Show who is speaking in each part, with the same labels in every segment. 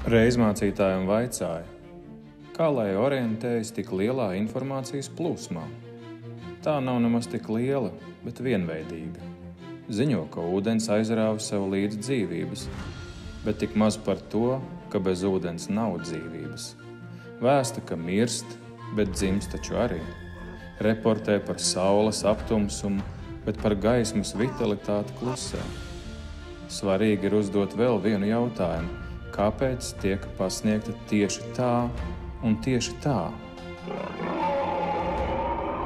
Speaker 1: Reiz mācītājam vaicāja, kā lai orientējas tik lielā informācijas plūsmā. Tā nav nemaz tik liela, bet vienveidīga. Ziņo, ka ūdens aizrāva sev līdz dzīvības, bet tik maz par to, ka bez ūdens nav dzīvības. Vēsta, ka mirst, bet dzimst taču arī. Reportē par saules aptumsumu, bet par gaismas vitalitāti klusē. Svarīgi ir uzdot vēl vienu jautājumu, kāpēc tiek pasniegta tieši tā un tieši tā.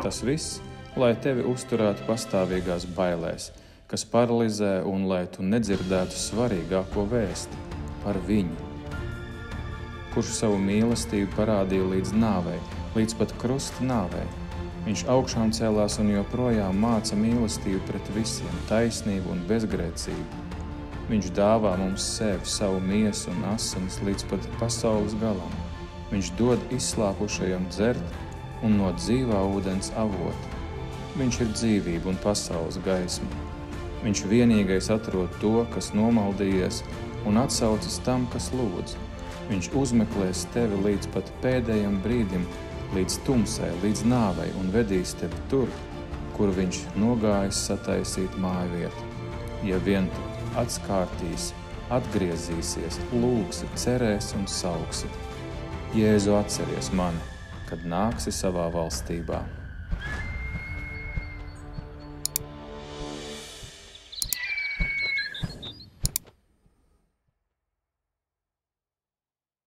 Speaker 1: Tas viss, lai tevi uzturētu pastāvīgās bailēs, kas paralizē un lai tu nedzirdētu svarīgāko vēsti par viņu. Kurš savu mīlestību parādīja līdz nāvei, līdz pat krusta nāvei. Viņš augšām cēlās un joprojām māca mīlestību pret visiem, taisnību un bezgrēcību. Viņš dāvā mums sevi, savu miesu un asinis līdz pat pasaules galam. Viņš dod izslāpušajam dzert un no dzīvā ūdens avota. Viņš ir dzīvība un pasaules gaisma. Viņš vienīgais atrod to, kas nomaldījies, un atsaucas tam, kas lūdz. Viņš uzmeklēs tevi līdz pat pēdējam brīdim, līdz tumsai, līdz nāvei un vedīs tevi tur, kur viņš nogājis sataisīt mājvietu. Ja vien tu atskārtīs, atgriezīsies, lūgsi, cerēs un saugsi. Jēzu, atceries mani, kad nāksi savā valstībā.